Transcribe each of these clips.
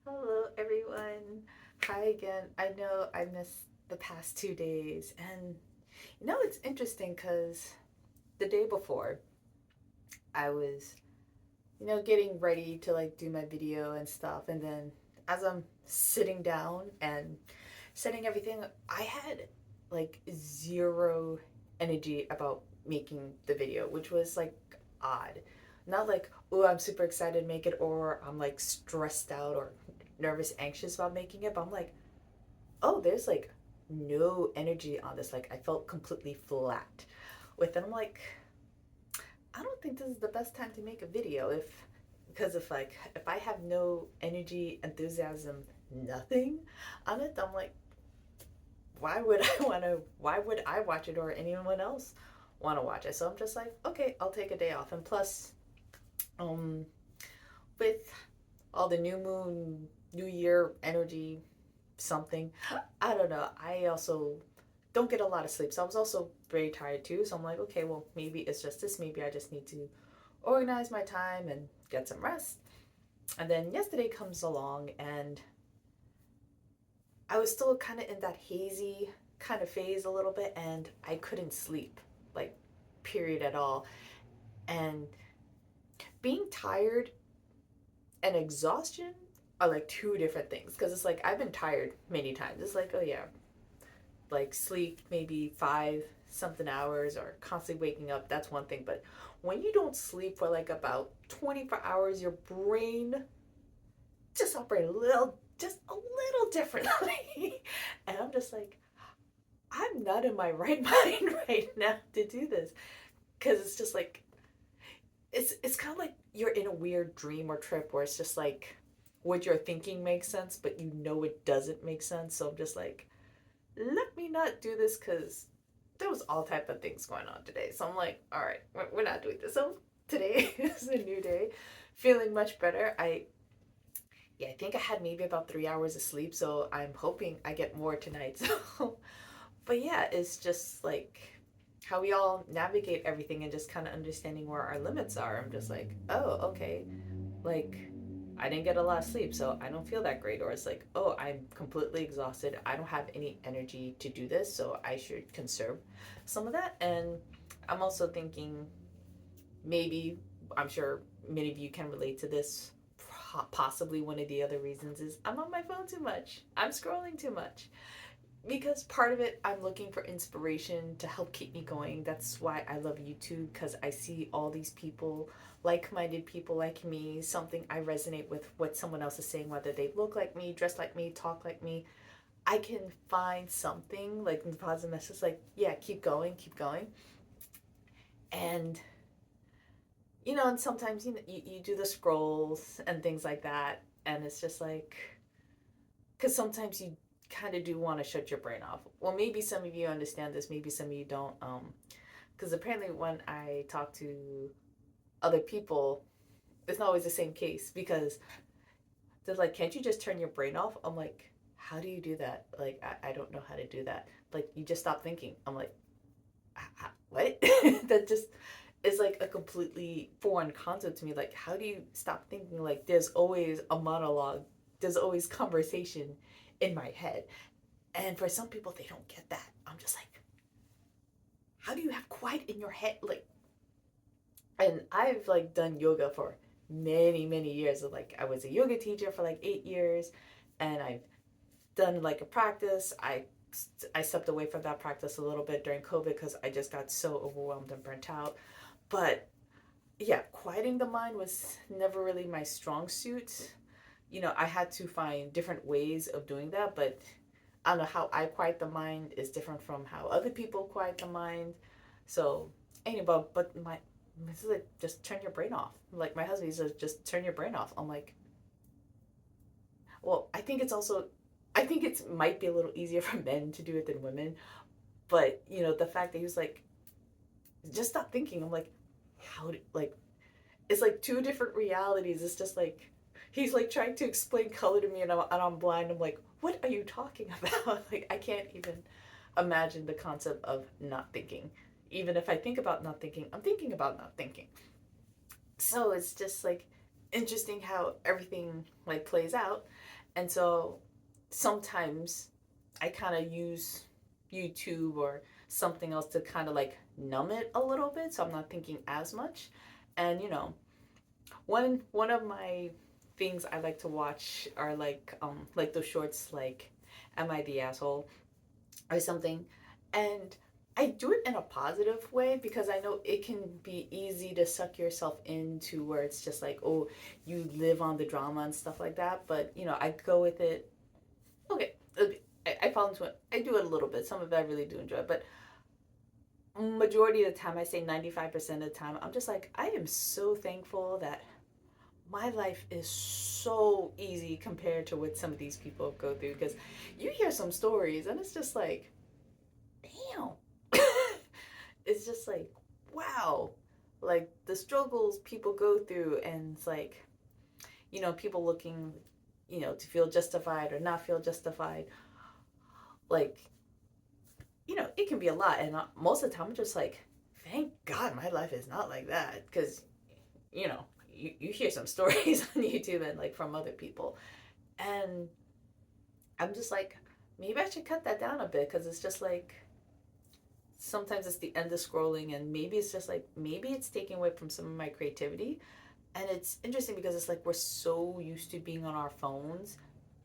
Hello, everyone. Hi again. I know I missed the past 2 days, and it's interesting because the day before I was, getting ready to like do my video and stuff, and then as I'm sitting down and setting everything, I had like zero energy about making the video, which was like odd. Not like, oh, I'm super excited to make it, or I'm like stressed out or nervous, anxious about making it, but I'm like, oh, there's like no energy on this. Like, I felt completely flat with it. I'm like, I don't think this is the best time to make a video because if I have no energy, enthusiasm, nothing on it, I'm like, why would I watch it or anyone else want to watch it? So I'm just like, okay, I'll take a day off. And plus, um, with all the new moon, new year energy, something, I don't know. I also don't get a lot of sleep. So I was also very tired too. So I'm like, okay, well, maybe it's just this. Maybe I just need to organize my time and get some rest. And then yesterday comes along, and I was still kind of in that hazy kind of phase a little bit, and I couldn't sleep, like, period at all. And being tired and exhaustion are like two different things because it's like I've been tired many times. It's like, oh yeah, like sleep maybe 5 something hours or constantly waking up, that's one thing. But when you don't sleep for like about 24 hours, your brain just operates just a little differently. And I'm just like, I'm not in my right mind right now to do this because it's just like it's kind of like you're in a weird dream or trip where it's just like what you're thinking makes sense, but it doesn't make sense. So I'm just like, let me not do this because there was all type of things going on today. So I'm like, all right, we're not doing this. So today is a new day, feeling much better. I think I had maybe about 3 hours of sleep, so I'm hoping I get more tonight. So, but yeah, it's just like how we all navigate everything and just kind of understanding where our limits are. I'm just like, oh, okay, like I didn't get a lot of sleep, so I don't feel that great. Or it's like, oh, I'm completely exhausted. I don't have any energy to do this, so I should conserve some of that. And I'm also thinking maybe, I'm sure many of you can relate to this. Possibly one of the other reasons is I'm on my phone too much. I'm scrolling too much because part of it I'm looking for inspiration to help keep me going. That's why I love YouTube, because I see all these people, like-minded people like me, something I resonate with what someone else is saying, whether they look like me, dress like me, talk like me. I can find something like in the positive message, like, yeah, keep going. And and sometimes you do the scrolls and things like that, and it's just like, because sometimes you kind of do want to shut your brain off. Well, maybe some of you understand this, maybe some of you don't. Because apparently, when I talk to other people, it's not always the same case because they're like, "Can't you just turn your brain off?" I'm like, "How do you do that?" Like, I don't know how to do that. Like, you just stop thinking. I'm like, what? That just is like a completely foreign concept to me. Like, how do you stop thinking? Like, there's always a monologue, there's always conversation in my head. And for some people, they don't get that. I'm just like, how do you have quiet in your head? Like, and I've like done yoga for many years. Like, I was a yoga teacher for like 8 years, and I've done like a practice. I stepped away from that practice a little bit during COVID because I just got so overwhelmed and burnt out. But yeah, quieting the mind was never really my strong suit. I had to find different ways of doing that, but I don't know, how I quiet the mind is different from how other people quiet the mind. So, anyway, but my this is like, just turn your brain off. Like, my husband says, just turn your brain off. I'm like, well, I think it's might be a little easier for men to do it than women. But the fact that he was like, just stop thinking. I'm like, how do, like, it's like two different realities. It's just like he's like trying to explain color to me, and I'm blind. I'm like, what are you talking about? Like, I can't even imagine the concept of not thinking. Even if I think about not thinking, I'm thinking about not thinking. So it's just like interesting how everything like plays out. And so sometimes I kind of use YouTube or something else to kind of like numb it a little bit, so I'm not thinking as much. And one of my things I like to watch are like those shorts like Am I the Asshole or something. And I do it in a positive way because I know it can be easy to suck yourself into where it's just like, oh, you live on the drama and stuff like that. But, I go with it. Okay, I fall into it. I do it a little bit. Some of it I really do enjoy. But majority of the time, I say 95% of the time, I'm just like, I am so thankful that my life is so easy compared to what some of these people go through. Because you hear some stories and it's just like, damn. It's just like, wow. Like the struggles people go through, and it's like, people looking, to feel justified or not feel justified. Like, it can be a lot. And most of the time, I'm just like, thank God my life is not like that. Because, you hear some stories on YouTube and like from other people. And I'm just like, maybe I should cut that down a bit because it's just like, sometimes it's the end of scrolling, and maybe it's just like, maybe it's taking away from some of my creativity. And it's interesting because it's like we're so used to being on our phones.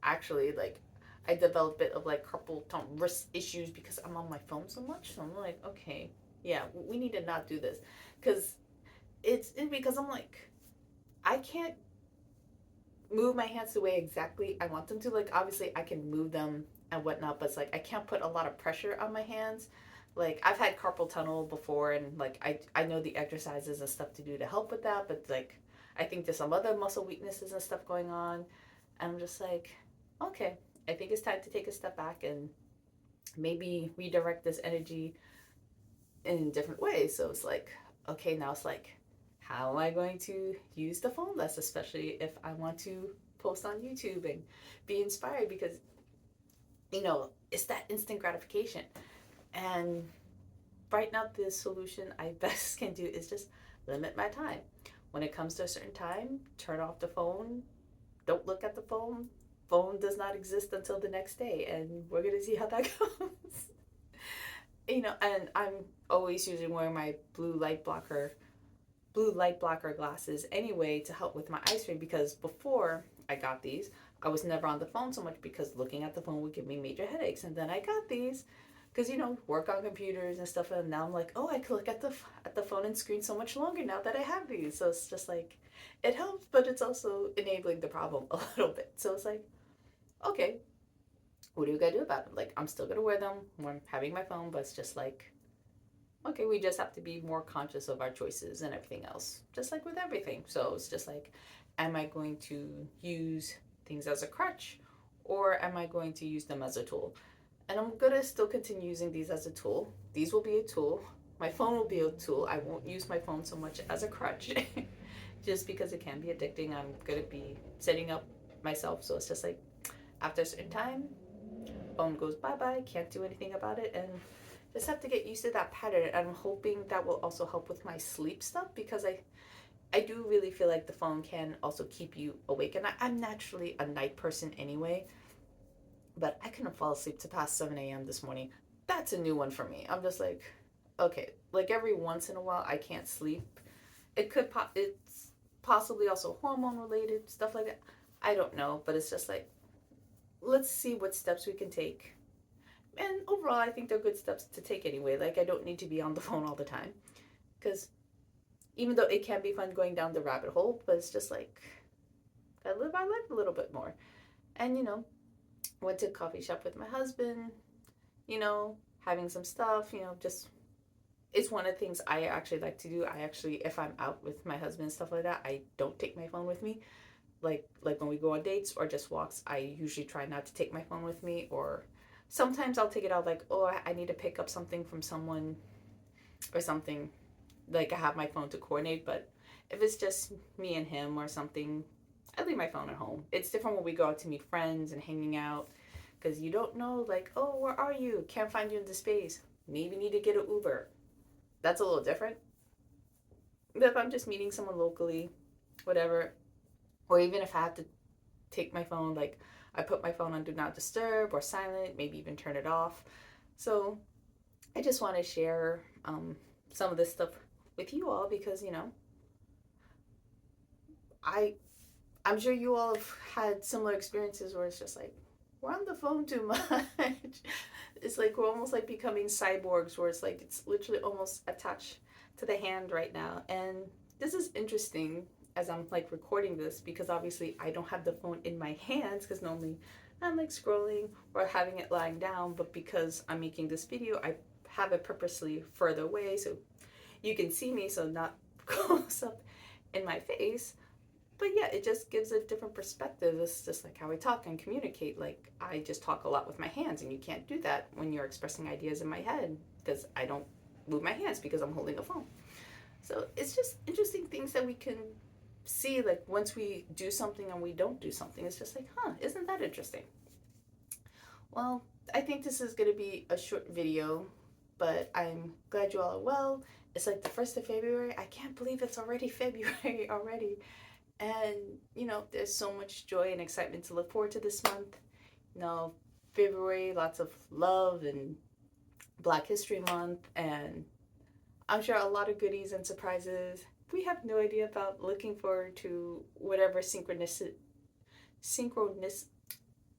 Actually, like, I developed a bit of like carpal tunnel wrist issues because I'm on my phone so much. So I'm like, okay, yeah, we need to not do this. Because it's because I'm like, I can't move my hands the way exactly I want them to. Like, obviously, I can move them and whatnot, but it's like I can't put a lot of pressure on my hands. Like, I've had carpal tunnel before, and like I know the exercises and stuff to do to help with that, but like I think there's some other muscle weaknesses and stuff going on, and I'm just like, okay, I think it's time to take a step back and maybe redirect this energy in different ways. So it's like, okay, now it's like, how am I going to use the phone less, especially if I want to post on YouTube and be inspired? Because, it's that instant gratification. And right now, the solution I best can do is just limit my time. When it comes to a certain time, turn off the phone. Don't look at the phone. Phone does not exist until the next day, and we're gonna see how that goes. And I'm always usually wearing my blue light blocker glasses anyway to help with my eye strain, because before I got these, I was never on the phone so much because looking at the phone would give me major headaches. And then I got these because work on computers and stuff, and now I'm like, oh, I can look at the phone and screen so much longer now that I have these. So it's just like, it helps, but it's also enabling the problem a little bit. So it's like, okay, what do you gotta do about it? Like, I'm still gonna wear them when I'm having my phone, but it's just like, okay, we just have to be more conscious of our choices and everything else, just like with everything. So it's just like, am I going to use things as a crutch, or am I going to use them as a tool? And I'm gonna still continue using these as a tool. These will be a tool. My phone will be a tool. I won't use my phone so much as a crutch just because it can be addicting. I'm gonna be setting up myself so it's just like, after a certain time, phone goes bye bye, can't do anything about it, and just have to get used to that pattern. And I'm hoping that will also help with my sleep stuff, because I do really feel like the phone can also keep you awake. And I'm naturally a night person anyway, but I couldn't fall asleep to past 7 a.m. this morning. That's a new one for me. I'm just like, okay, like every once in a while I can't sleep. It's possibly also hormone related, stuff like that. I don't know, but it's just like, let's see what steps we can take. And overall, I think they're good steps to take anyway. Like, I don't need to be on the phone all the time, because even though it can be fun going down the rabbit hole, but it's just like, gotta live my life a little bit more. And went to a coffee shop with my husband, having some stuff, just, it's one of the things I actually like to do. I actually, if I'm out with my husband and stuff like that, I don't take my phone with me. Like when we go on dates or just walks, I usually try not to take my phone with me. Or sometimes I'll take it out, like, oh, I need to pick up something from someone or something. Like, I have my phone to coordinate, but if it's just me and him or something, I leave my phone at home. It's different when we go out to meet friends and hanging out, because you don't know, like, oh, where are you? Can't find you in the space. Maybe need to get an Uber. That's a little different. But if I'm just meeting someone locally, whatever, or even if I have to take my phone, like I put my phone on do not disturb or silent, maybe even turn it off. So I just want to share some of this stuff with you all because, I I'm sure you all have had similar experiences where it's just like we're on the phone too much. It's like we're almost like becoming cyborgs where it's like it's literally almost attached to the hand right now. And this is interesting as I'm like recording this because obviously I don't have the phone in my hands because normally I'm like scrolling or having it lying down, but because I'm making this video, I have it purposely further away so you can see me, so not close up in my face. But yeah, it just gives a different perspective. It's just like how I talk and communicate. Like I just talk a lot with my hands, and you can't do that when you're expressing ideas in my head because I don't move my hands because I'm holding a phone. So it's just interesting things that we can see. Like once we do something and we don't do something, it's just like, huh, isn't that interesting? Well, I think this is going to be a short video, but I'm glad you all are well. It's like the 1st of February. I can't believe it's already February already. And, there's so much joy and excitement to look forward to this month. You know, February, lots of love and Black History Month, and I'm sure a lot of goodies and surprises. We have no idea about looking forward to whatever synchronous,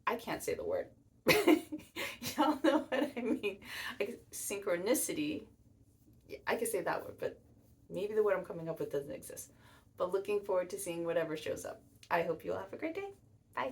I can't say the word. Y'all know what I mean. Like synchronicity, I can say that word, but maybe the word I'm coming up with doesn't exist. But looking forward to seeing whatever shows up. I hope you all have a great day. Bye.